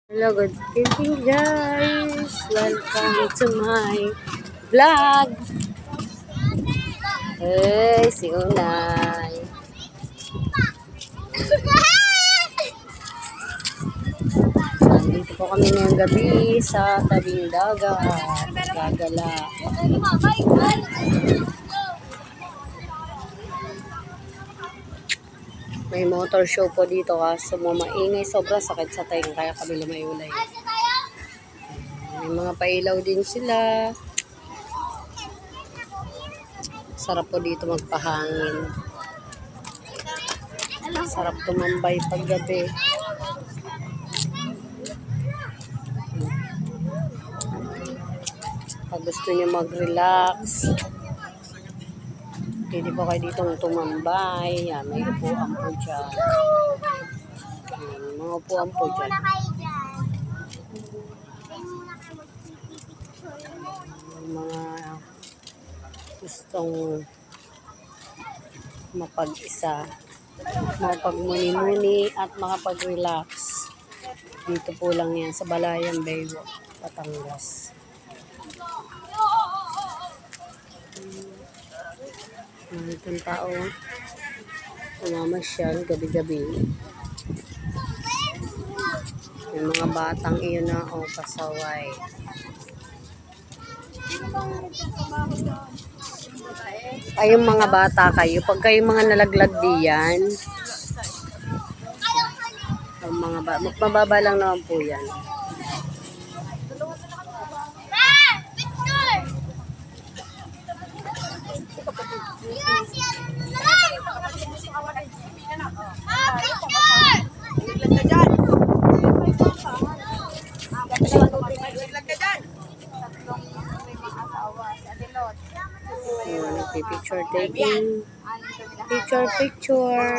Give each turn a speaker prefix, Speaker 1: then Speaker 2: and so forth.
Speaker 1: Hello, good evening guys. Welcome to my vlog. Hey, si Unay. Nandito po kami ngayong gabi sa tabing dagat. Gagala. May motor show po dito kaso maingay sobra, sakit sa tayo kaya kami lumayulay. May mga pailaw din sila. Sarap po dito magpahangin. Sarap tumambay paggabi. Pag gusto niyo mag-relax, pwede po kayo ditong tumambay. Yan, may upuan po dyan. Yan, mga upuan po dyan. Mga gustong mapag-isa, mapagmuni-muni at makapag-relax. Dito po lang yan sa Balayan Baywalk, Batangas. Itong tao namamasyal gabi-gabi. May mga batang iyon na pasaway. Kayong mga bata kayo, pag kayong mga nalaglag diyan, mga mababa lang naman po yan. Picture taking. Picture.